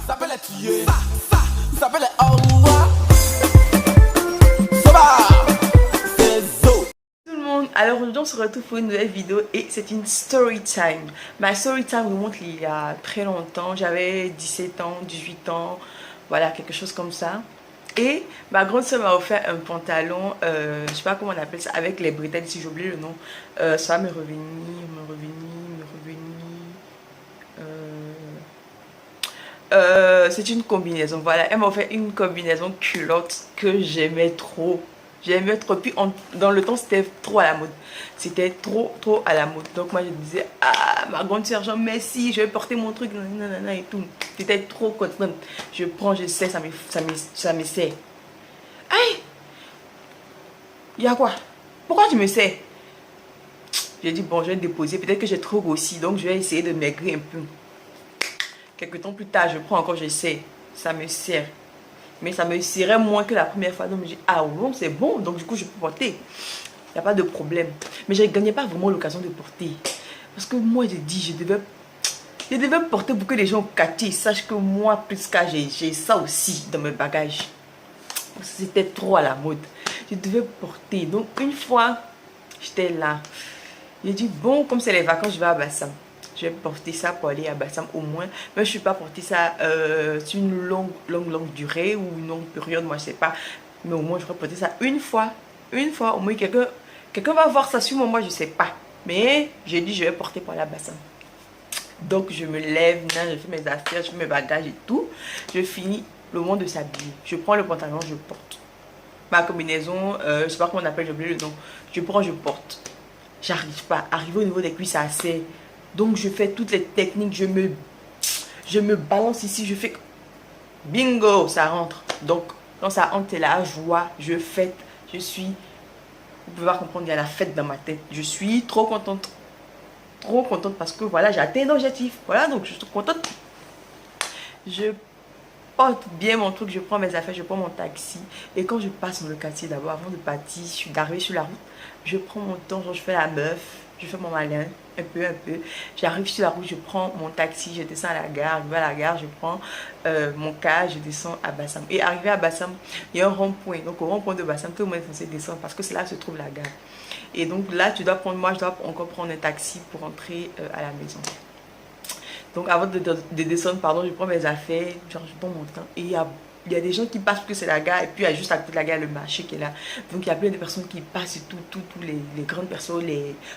Ça peut les tuer. Ça peut les envoyer. Ça va. C'est zo. Tout le monde, alors aujourd'hui on se retrouve pour une nouvelle vidéo et c'est une story time. Ma story time remonte il y a très longtemps, j'avais 17 ans, 18 ans, voilà, quelque chose comme ça. Et ma grande soeur m'a offert un pantalon, je sais pas comment on appelle ça, avec les bretelles, si j'ai oublié le nom. Ça va me revenir. C'est une combinaison, voilà, elle m'a offert une combinaison culotte que j'aimais trop. J'aimais trop, puis dans le temps c'était trop à la mode. C'était trop à la mode. Donc moi je disais, ah ma grande soeur, genre merci, je vais porter mon truc, nanana et tout. J'étais trop contente. Je prends, je sais, ça me sert. Aïe, il y a quoi? Pourquoi tu me sais? J'ai dit bon, je vais déposer, peut-être que j'ai trop grossi, donc je vais essayer de maigrir un peu. Quelques temps plus tard, je prends encore, j'essaie. Ça me sert. Mais ça me serrait moins que la première fois. Donc je me dis, ah bon, c'est bon. Donc du coup, je peux porter. Il n'y a pas de problème. Mais je ne gagnais pas vraiment l'occasion de porter. Parce que moi, j'ai dit, je devais porter pour que les gens au quartier sachent que moi, plus qu'à j'ai ça aussi dans mes bagages. C'était trop à la mode. Je devais porter. Donc une fois, j'étais là. J'ai dit, bon, comme c'est les vacances, je vais à Bassam. Je vais porter ça pour aller à Bassam au moins. Mais je ne suis pas porter ça sur une longue durée ou une longue période, moi je ne sais pas. Mais au moins je vais porter ça une fois. Une fois, au moins quelqu'un va voir ça sur moi, je ne sais pas. Mais j'ai dit je vais porter pour aller à Bassam. Donc je me lève, je fais mes affaires, je fais mes bagages et tout. Je finis le moment de s'habiller. Je prends le pantalon, je porte. Ma combinaison, je ne sais pas comment on appelle, j'ai oublié le nom. Je prends, je porte. J'arrive pas. Arrivé au niveau des cuisses, c'est assez. Donc je fais toutes les techniques, je me balance ici, je fais bingo, ça rentre. Donc quand ça rentre, c'est la joie, je fête, je suis, vous pouvez pas comprendre, il y a la fête dans ma tête. Je suis trop contente parce que voilà, j'ai atteint l'objectif. Voilà, donc je suis trop contente. Je porte bien mon truc, je prends mes affaires, je prends mon taxi. Et quand je passe dans le quartier d'abord, avant de partir, d'arriver sur la route, je prends mon temps, genre je fais la meuf. Je fais mon malin, un peu. J'arrive sur la route, je prends mon taxi, je descends à la gare. Je vais à la gare, je prends mon car, je descends à Bassam. Et arrivé à Bassam, il y a un rond-point. Donc au rond-point de Bassam, tout le monde est censé descendre parce que c'est là que se trouve la gare. Et donc là, tu dois prendre, moi je dois encore prendre un taxi pour rentrer à la maison. Donc avant de descendre, pardon, je prends mes affaires, genre je prends mon temps. Et il y a des gens qui passent parce que c'est la gare. Et puis il y a juste à côté de la gare le marché qui est là. Donc il y a plein de personnes qui passent et tous les grandes personnes.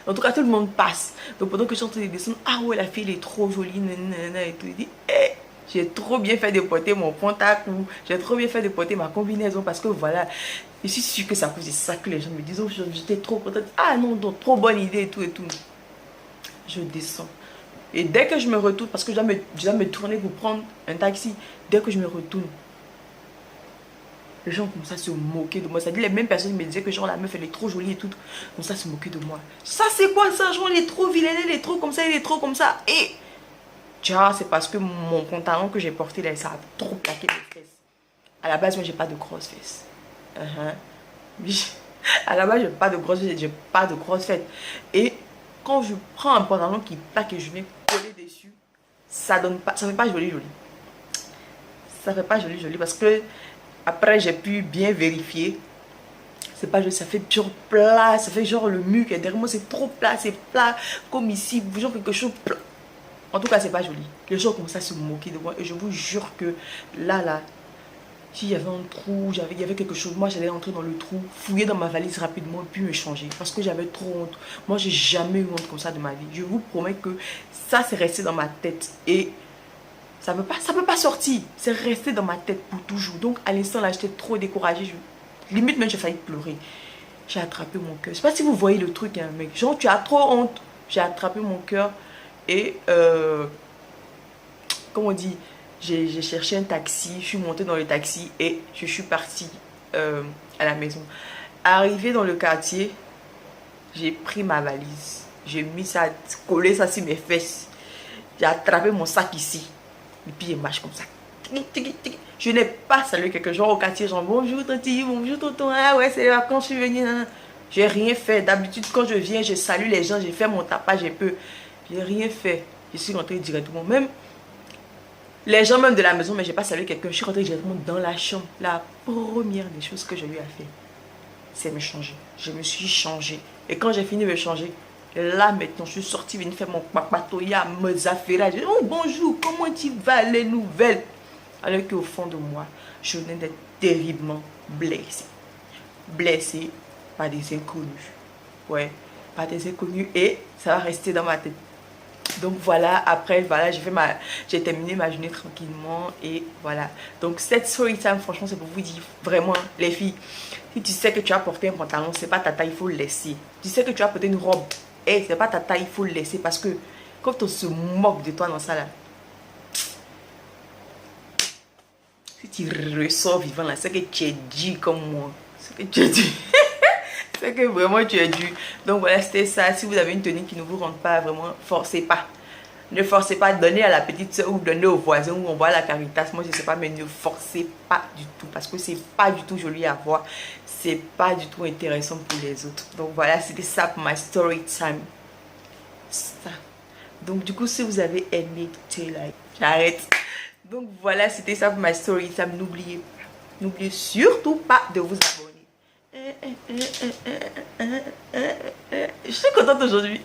En tout cas, tout le monde passe. Donc pendant que je suis en train de descendre, ah ouais, la fille elle est trop jolie, nanana et tout. Il dit, hey, j'ai trop bien fait de porter mon pantalon. J'ai trop bien fait de porter ma combinaison parce que voilà. Je suis sûre que c'est à cause de ça que les gens me disent, oh, j'étais trop contente. Ah non, donc trop bonne idée et tout. Je descends. Et dès que je me retourne, parce que je dois me tourner pour prendre un taxi, dès que je me retourne, les gens commencent à se moquer de moi. C'est-à-dire les mêmes personnes me disaient que genre la meuf elle est trop jolie et tout. Donc ça se moquer de moi. Ça c'est quoi ça? Genre elle est trop vilaine, elle est trop comme ça, elle est trop comme ça. Et tu vois, c'est parce que mon pantalon que j'ai porté là, ça a trop plaqué mes fesses. À la base, moi j'ai pas de grosses fesses. À la base, j'ai pas de grosses fesses, j'ai pas de grosses fesses. Et quand je prends un pantalon qui plaque et je viens coller dessus, ça donne pas, ça fait pas joli. Ça fait pas joli parce que après j'ai pu bien vérifier. C'est pas joli, ça fait genre plat, ça fait genre le mur qui est derrière moi, c'est trop plat, c'est plat comme ici, genre quelque chose plat. En tout cas, c'est pas joli. Les gens commencent à se moquer de moi et je vous jure que là, s'il y avait un trou, il y avait quelque chose, moi j'allais entrer dans le trou, fouiller dans ma valise rapidement et puis me changer parce que j'avais trop honte. Moi j'ai jamais eu honte comme ça de ma vie. Je vous promets que ça c'est resté dans ma tête et ça peut pas sortir. C'est resté dans ma tête pour toujours. Donc à l'instant là j'étais trop découragée. Limite même j'ai failli pleurer. J'ai attrapé mon cœur. Je sais pas si vous voyez le truc hein, mec. Genre tu as trop honte. J'ai attrapé mon cœur et comment on dit, j'ai cherché un taxi, je suis montée dans le taxi et je suis partie à la maison. Arrivée dans le quartier, j'ai pris ma valise, j'ai mis ça, collé ça sur mes fesses, j'ai attrapé mon sac ici, et puis je marche comme ça. Je n'ai pas salué quelque chose au quartier, genre bonjour tante, bonjour tonton, ah ouais c'est les vacances, je suis venue. J'ai rien fait, d'habitude quand je viens, je salue les gens, j'ai fait mon tapage un peu, j'ai rien fait, je suis rentrée directement, même Les gens même de la maison, mais j'ai pas salué quelqu'un. Je suis rentrée directement dans la chambre. La première des choses que je lui ai fait, c'est me changer. Je me suis changée. Et quand j'ai fini de me changer, là maintenant, je suis sortie, venir faire mon papatoya, me zaféra. J'ai dit, oh bonjour, comment tu vas, les nouvelles? Alors qu'au fond de moi, je venais d'être terriblement blessée. Blessée par des inconnus. Ouais, par des inconnus. Et ça va rester dans ma tête. Donc voilà, après voilà, j'ai terminé ma journée tranquillement et voilà. Donc cette story time, franchement, c'est pour vous dire vraiment, les filles, si tu sais que tu as porté un pantalon, c'est pas ta taille, il faut le laisser. Tu sais que tu as porté une robe, et c'est pas ta taille, il faut le laisser parce que quand on se moque de toi dans ça là, si tu ressors vivant là, c'est que tu es dur comme moi, c'est que tu es dur. C'est que vraiment tu es dur. Donc voilà, c'était ça. Si vous avez une tenue qui ne vous rentre pas, vraiment, forcez pas. Ne forcez pas, donnez à la petite soeur ou donnez au voisin ou on voit la Caritas. Moi, je sais pas, mais ne forcez pas du tout. Parce que c'est pas du tout joli à voir. C'est pas du tout intéressant pour les autres. Donc voilà, c'était ça pour ma story time. Ça. Donc du coup, si vous avez aimé, like, j'arrête. Donc voilà, c'était ça pour ma story time. N'oubliez surtout pas de vous abonner. Je suis contente aujourd'hui.